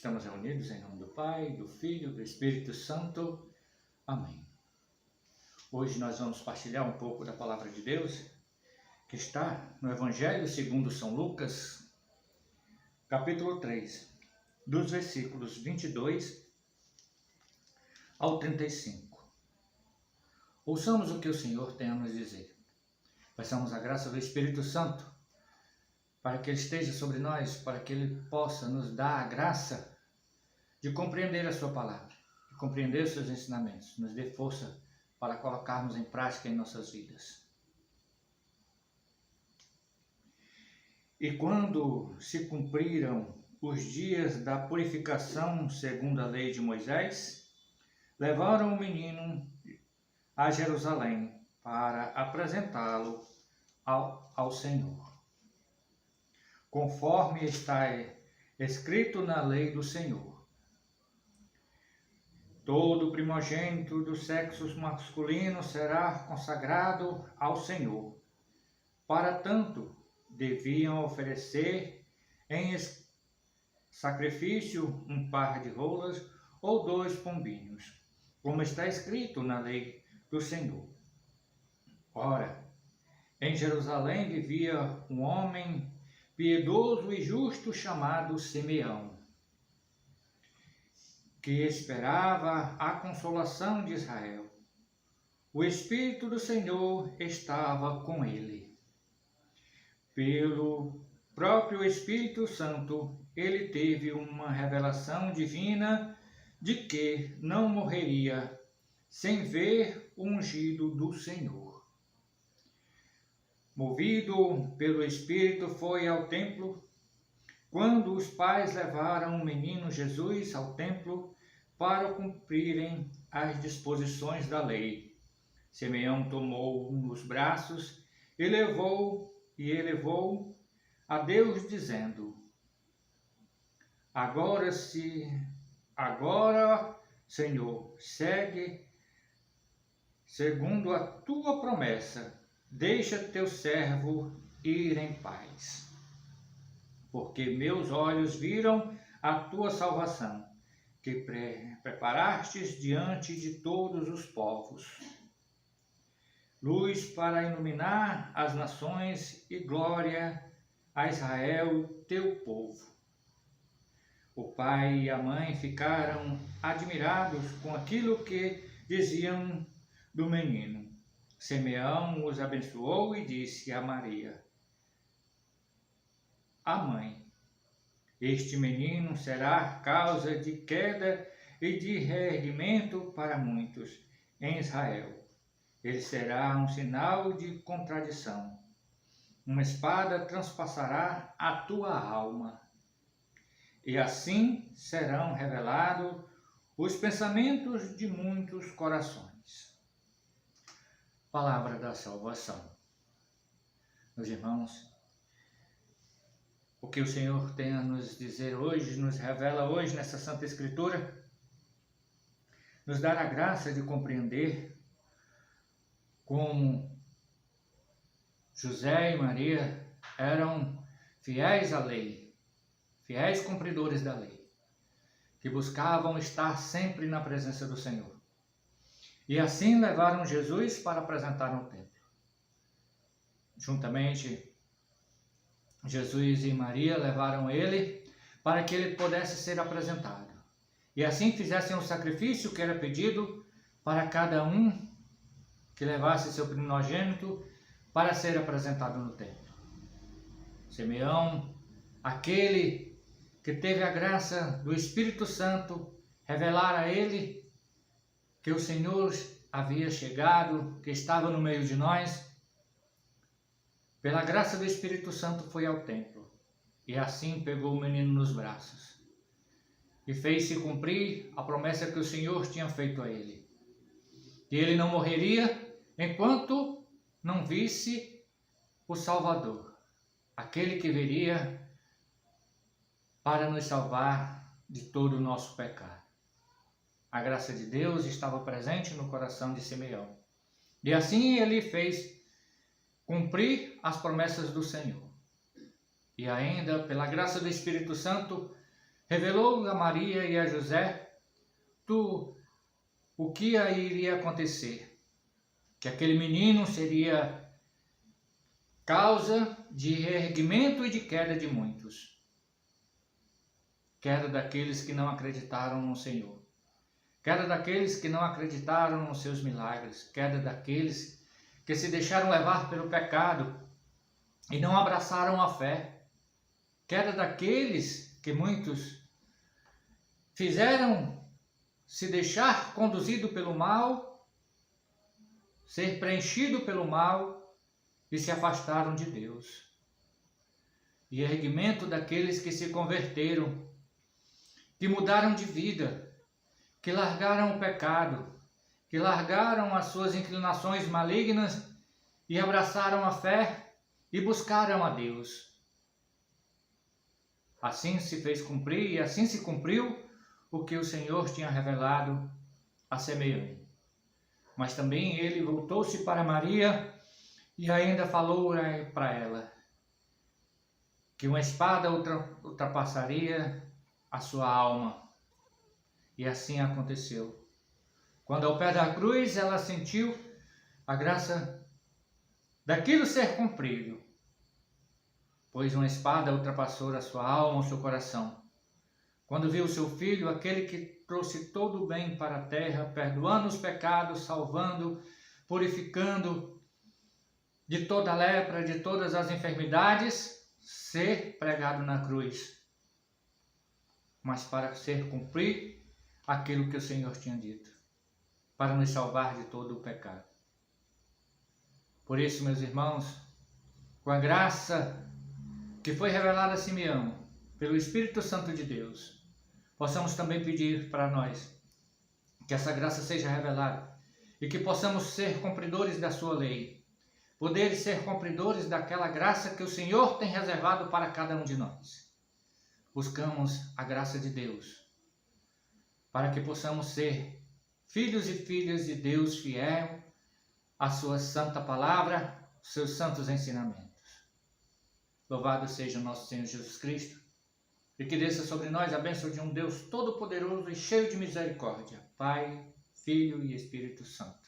Estamos reunidos em nome do Pai, do Filho e do Espírito Santo. Amém. Hoje nós vamos partilhar um pouco da Palavra de Deus, que está no Evangelho segundo São Lucas, capítulo 3, dos versículos 22 ao 35. Ouçamos o que o Senhor tem a nos dizer. Peçamos a graça do Espírito Santo, para que Ele esteja sobre nós, para que Ele possa nos dar a graça de compreender a Sua Palavra, de compreender os Seus ensinamentos, nos dê força para colocarmos em prática em nossas vidas. E quando se cumpriram os dias da purificação segundo a lei de Moisés, levaram o menino a Jerusalém para apresentá-lo ao Senhor, conforme está escrito na lei do Senhor. Todo primogênito do sexo masculino será consagrado ao Senhor. Para tanto, deviam oferecer em sacrifício um par de rolas ou 2 pombinhos, como está escrito na lei do Senhor. Ora, em Jerusalém vivia um homem piedoso e justo chamado Simeão, que esperava a consolação de Israel. O Espírito do Senhor estava com ele. Pelo próprio Espírito Santo, ele teve uma revelação divina de que não morreria sem ver o ungido do Senhor. Movido pelo Espírito, foi ao templo. Quando os pais levaram o menino Jesus ao templo para cumprirem as disposições da lei, Simeão tomou-o nos braços e elevou a Deus, dizendo: Agora, Senhor, segue segundo a tua promessa, deixa teu servo ir em paz. Porque meus olhos viram a tua salvação, que preparastes diante de todos os povos, luz para iluminar as nações e glória a Israel, teu povo. O pai e a mãe ficaram admirados com aquilo que diziam do menino. Simeão os abençoou e disse a Maria, a mãe: Este menino será causa de queda e de reerguimento para muitos em Israel. Ele será um sinal de contradição. Uma espada transpassará a tua alma. E assim serão revelados os pensamentos de muitos corações. Palavra da salvação. Meus irmãos, o que o Senhor tem a nos dizer hoje, nos revela hoje nessa Santa Escritura, nos dá a graça de compreender como José e Maria eram fiéis à lei, fiéis cumpridores da lei, que buscavam estar sempre na presença do Senhor. E assim levaram Jesus para apresentar no templo. Juntamente, Jesus e Maria levaram ele para que ele pudesse ser apresentado. E assim fizessem o sacrifício que era pedido para cada um que levasse seu primogênito para ser apresentado no templo. Simeão, aquele que teve a graça do Espírito Santo, revelar a ele que o Senhor havia chegado, que estava no meio de nós, pela graça do Espírito Santo foi ao templo, e assim pegou o menino nos braços, e fez-se cumprir a promessa que o Senhor tinha feito a ele, que ele não morreria enquanto não visse o Salvador, aquele que viria para nos salvar de todo o nosso pecado. A graça de Deus estava presente no coração de Simeão, e assim ele fez cumprir as promessas do Senhor. E ainda, pela graça do Espírito Santo, revelou a Maria e a José o que aí iria acontecer, que aquele menino seria causa de reerguimento e de queda de muitos. Queda daqueles que não acreditaram no Senhor. Queda daqueles que não acreditaram nos seus milagres. Queda daqueles que se deixaram levar pelo pecado e não abraçaram a fé. Queda daqueles que muitos fizeram se deixar conduzido pelo mal, ser preenchido pelo mal e se afastaram de Deus. E erguimento daqueles que se converteram, que mudaram de vida, que largaram o pecado, que largaram as suas inclinações malignas e abraçaram a fé e buscaram a Deus. Assim se fez cumprir e assim se cumpriu o que o Senhor tinha revelado a Simeão. Mas também ele voltou-se para Maria e ainda falou para ela que uma espada ultrapassaria a sua alma. E assim aconteceu. Quando ao pé da cruz ela sentiu a graça daquilo ser cumprido, pois uma espada ultrapassou a sua alma, o seu coração. Quando viu seu filho, aquele que trouxe todo o bem para a terra, perdoando os pecados, salvando, purificando de toda a lepra, de todas as enfermidades, ser pregado na cruz, mas para ser cumprir aquilo que o Senhor tinha dito, para nos salvar de todo o pecado. Por isso, meus irmãos, com a graça que foi revelada a Simeão, pelo Espírito Santo de Deus, possamos também pedir para nós que essa graça seja revelada e que possamos ser cumpridores da sua lei, poder ser cumpridores daquela graça que o Senhor tem reservado para cada um de nós. Buscamos a graça de Deus, para que possamos ser filhos e filhas de Deus fiel à sua santa palavra, seus santos ensinamentos. Louvado seja o nosso Senhor Jesus Cristo, e que desça sobre nós a bênção de um Deus todo-poderoso e cheio de misericórdia, Pai, Filho e Espírito Santo.